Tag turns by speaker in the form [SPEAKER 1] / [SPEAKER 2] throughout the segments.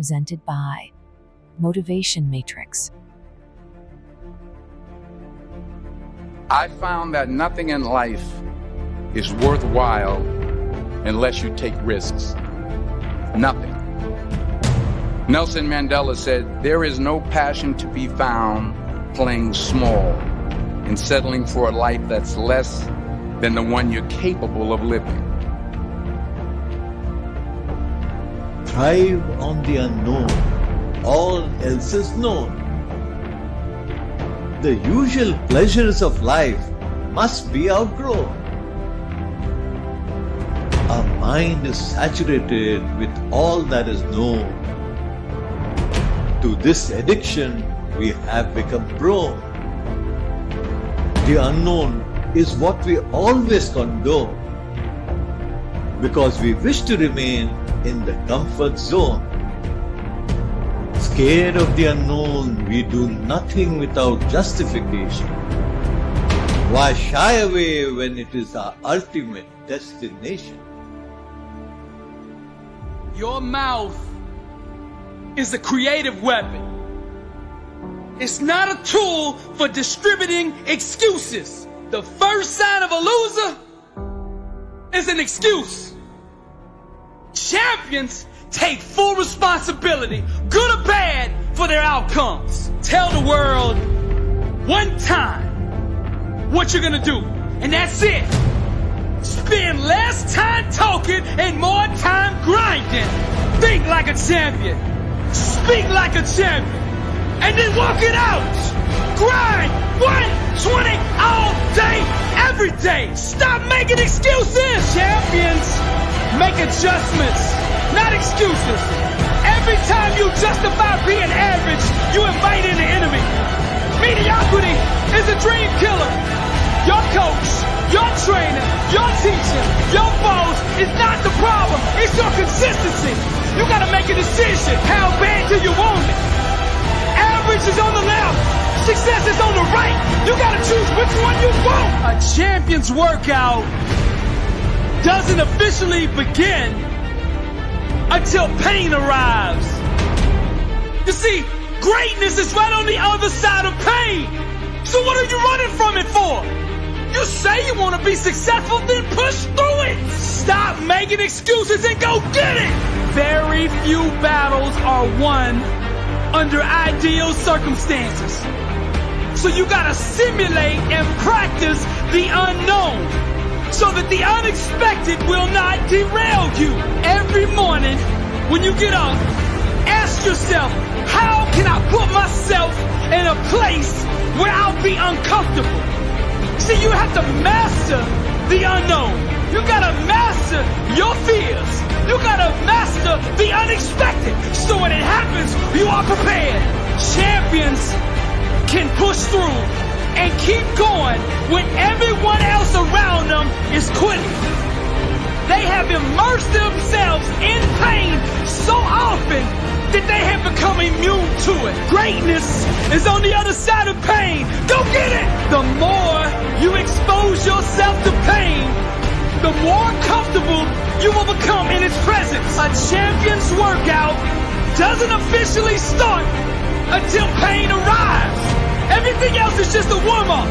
[SPEAKER 1] presented by Motivation Matrix.
[SPEAKER 2] I found that nothing in life is worthwhile unless you take risks. Nothing. Nelson Mandela said, "There is no passion to be found playing small and settling for a life that's less than the one you're capable of living."
[SPEAKER 3] Thrive on the unknown. All else is known. The usual pleasures of life must be outgrown. Our mind is saturated with all that is known. To this addiction, we have become prone. The unknown is what we always condone, because we wish to remain in the comfort zone. Scared of the unknown, we do nothing without justification. Why shy away when it is our ultimate destination?
[SPEAKER 4] Your mouth is a creative weapon. It's not a tool for distributing excuses. The first sign of a loser is an excuse. Champions take full responsibility, good or bad, for their outcomes. Tell the world one time what you're gonna do, and that's it. Spend less time talking and more time grinding. Think like a champion. Speak like a champion. And then walk it out. Grind 120 all day, every day. Stop making excuses. Champions make adjustments, not excuses. Every time you justify being average, you invite in the enemy. Mediocrity is a dream killer. Your coach, your trainer, your teacher, your boss is not the problem. It's your consistency. You gotta make a decision. How bad do you want it? Average is on the left. Success is on the right. You gotta choose which one you want. A champion's workout doesn't officially begin until pain arrives. You see, greatness is right on the other side of pain. So what are you running from it for? You say you want to be successful, then push through it. Stop making excuses and go get it. Very few battles are won under ideal circumstances. So you gotta simulate and practice the unknown so that the unexpected will not derail you. Every morning when you get up, ask yourself, how can I put myself in a place where I'll be uncomfortable? See, you have to master the unknown. You gotta master your fears. You gotta master the unexpected. So when it happens, you are prepared. Champions can push through and keep going when everyone else around them is quitting. They have immersed themselves in pain so often that they have become immune to it. Greatness is on the other side of pain. Go get it! The more you expose yourself to pain, the more comfortable you will become in its presence. A champion's workout doesn't officially start until pain arrives. Everything else is just a warm-up.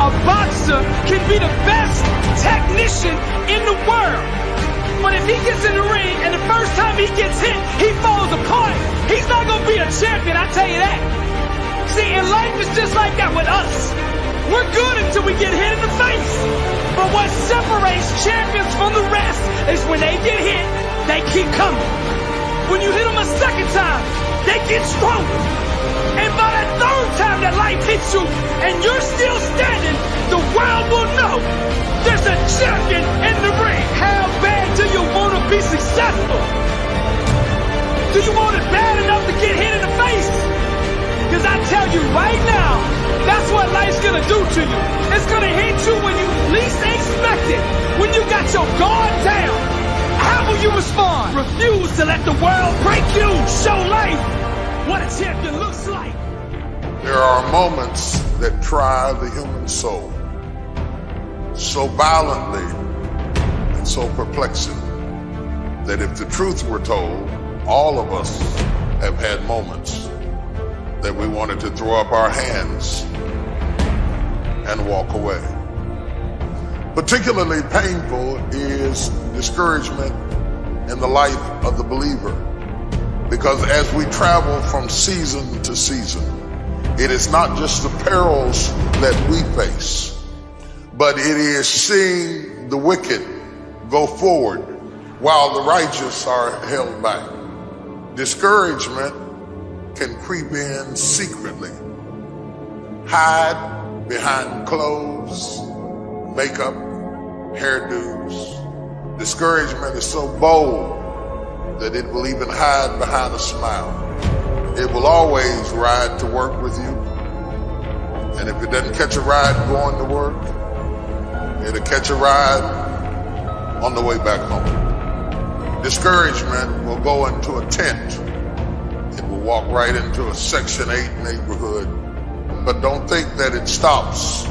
[SPEAKER 4] A boxer can be the best technician in the world. But if he gets in the ring and the first time he gets hit, he falls apart, he's not going to be a champion, I tell you that. See, and life is just like that with us. We're good until we get hit in the face. But what separates champions from the rest is when they get hit, they keep coming. When you hit them a second time, they get stronger. And by that third time that life hits you and you're still standing, the world will know there's a champion in the ring. How bad do you want to be successful? Do you want it bad enough to get hit in the face? Because I tell you right now, that's what life's gonna do to you. It's gonna hit you when you least expect it. When you got your guard down, how will you respond? Refuse to let the world break you. Show life what a champion looks like.
[SPEAKER 5] There are moments that try the human soul so violently and so perplexing that if the truth were told, all of us have had moments that we wanted to throw up our hands and walk away. Particularly painful is discouragement in the life of the believer, because as we travel from season to season, it is not just the perils that we face, but it is seeing the wicked go forward while the righteous are held back. Discouragement can creep in secretly, hide behind clothes, makeup, hairdos. Discouragement is so bold that it will even hide behind a smile. It will always ride to work with you. And if it doesn't catch a ride going to work, it'll catch a ride on the way back home. Discouragement will go into a tent. It will walk right into a Section 8 neighborhood. But don't think that it stops.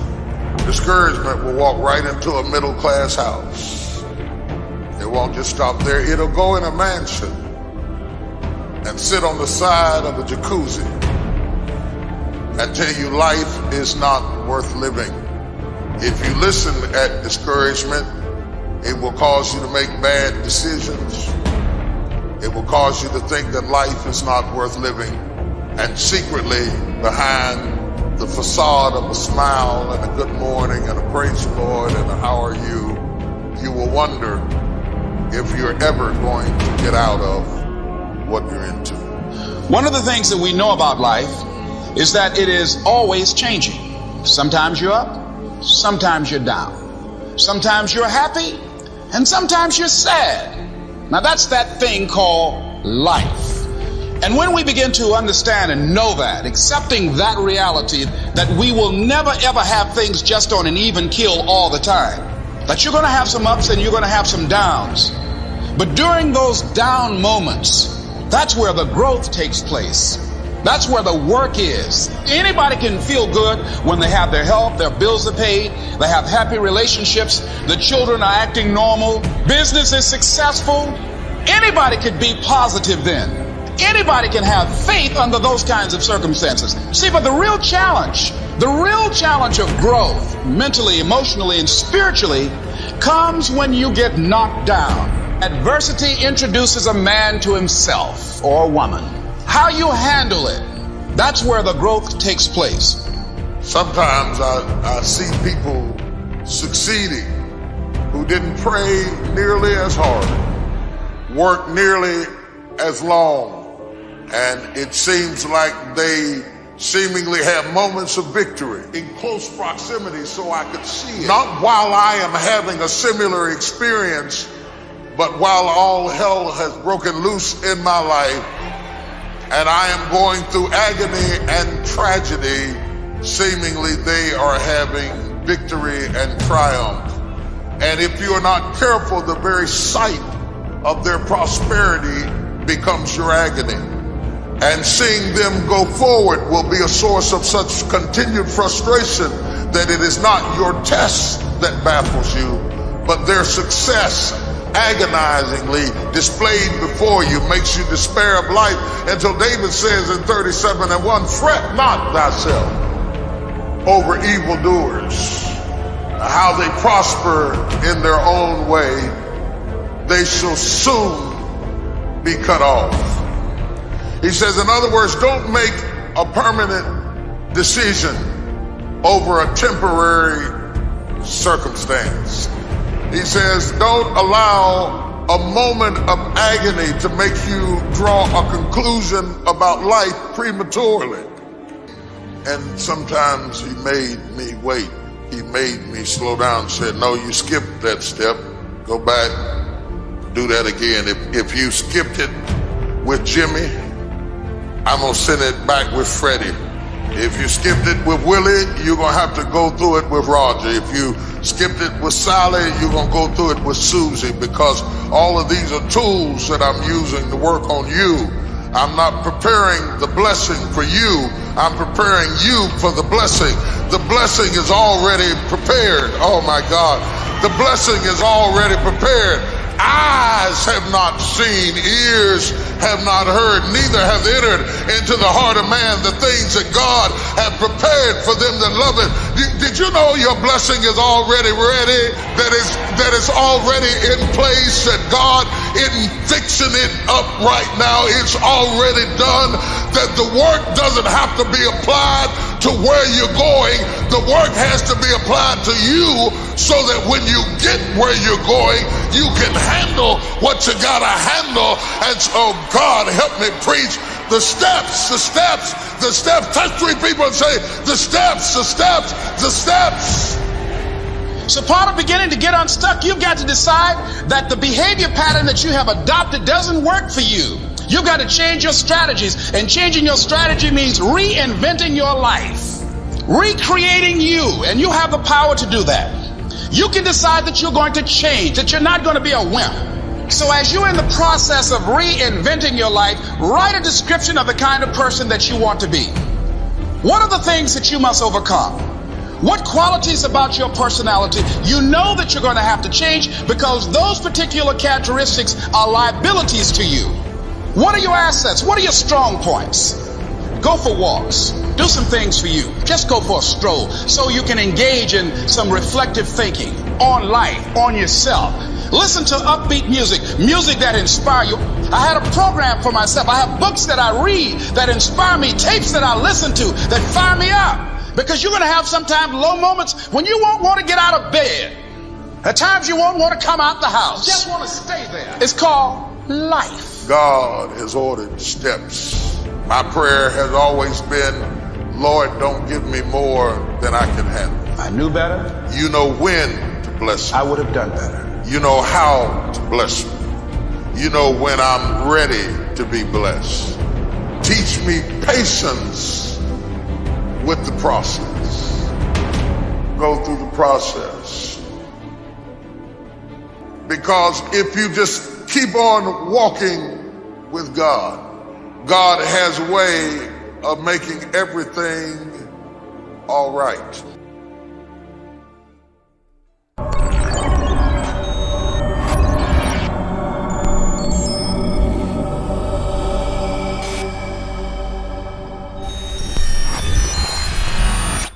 [SPEAKER 5] Discouragement will walk right into a middle-class house. It won't just stop there. It'll go in a mansion and sit on the side of a jacuzzi and tell you life is not worth living. If you listen at discouragement, it will cause you to make bad decisions. It will cause you to think that life is not worth living. And secretly, behind the facade of a smile and a good morning and a praise the Lord and a how are you, you will wonder if you're ever going to get out of what you're into.
[SPEAKER 6] One of the things that we know about life is that it is always changing. Sometimes you're up, sometimes you're down. Sometimes you're happy, and sometimes you're sad. Now that's that thing called life. And when we begin to understand and know that, accepting that reality, that we will never ever have things just on an even keel all the time, that you're going to have some ups and you're going to have some downs. But during those down moments, that's where the growth takes place. That's where the work is. Anybody can feel good when they have their health, their bills are paid, they have happy relationships, the children are acting normal, business is successful. Anybody could be positive then. Anybody can have faith under those kinds of circumstances. See, but the real challenge of growth, mentally, emotionally, and spiritually, comes when you get knocked down. Adversity introduces a man to himself or a woman. How you handle it, that's where the growth takes place.
[SPEAKER 5] Sometimes I see people succeeding who didn't pray nearly as hard, work nearly as long, and it seems like they seemingly have moments of victory in close proximity so I could see it. Not while I am having a similar experience, but while all hell has broken loose in my life and I am going through agony and tragedy, seemingly they are having victory and triumph. And if you are not careful, the very sight of their prosperity becomes your agony. And seeing them go forward will be a source of such continued frustration that it is not your test that baffles you, but their success agonizingly displayed before you makes you despair of life, until David says in 37:1, fret not thyself over evildoers, how they prosper in their own way, they shall soon be cut off. He says, in other words, don't make a permanent decision over a temporary circumstance. He says, don't allow a moment of agony to make you draw a conclusion about life prematurely. And sometimes he made me wait. He made me slow down and said, no, you skipped that step. Go back, do that again. If you skipped it with Jimmy, I'm gonna send it back with Freddie. If you skipped it with Willie, you're gonna have to go through it with Roger. If you skipped it with Sally, you're gonna go through it with Susie, because all of these are tools that I'm using to work on you. I'm not preparing the blessing for you. I'm preparing you for the blessing. The blessing is already prepared. Oh my God. The blessing is already prepared. eyes have not seen, ears have not heard, neither have entered into the heart of man the things that God had prepared for them that love Him. Did you know your blessing is already ready? That is already in place, that God isn't fixing it up right now. It's already done, that the work doesn't have to be applied to where you're going. The work has to be applied to you so that when you get where you're going, you can handle what you gotta handle. And so, God, help me preach the steps, the steps, the steps. Touch 3 people and say, the steps, the steps, the steps.
[SPEAKER 6] So part of beginning to get unstuck, you've got to decide that the behavior pattern that you have adopted doesn't work for you. You've got to change your strategies, and changing your strategy means reinventing your life, recreating you, and you have the power to do that. You can decide that you're going to change, that you're not going to be a wimp. So as you're in the process of reinventing your life, write a description of the kind of person that you want to be. What are the things that you must overcome? What qualities about your personality you know that you're going to have to change, because those particular characteristics are liabilities to you? What are your assets? What are your strong points? Go for walks. Do some things for you. Just go for a stroll so you can engage in some reflective thinking on life, on yourself. Listen to upbeat music, music that inspires you. I had a program for myself. I have books that I read that inspire me, tapes that I listen to that fire me up. Because you're going to have sometimes low moments when you won't want to get out of bed. At times you won't want to come out the house. You just want to stay there. It's called life.
[SPEAKER 5] God has ordered steps. My prayer has always been, Lord, don't give me more than I can handle.
[SPEAKER 6] I knew better.
[SPEAKER 5] You know when to bless me.
[SPEAKER 6] I would have done better.
[SPEAKER 5] You know how to bless me. You know when I'm ready to be blessed. Teach me patience with the process. Go through the process. Because if you just keep on walking with God, God has a way of making everything all right.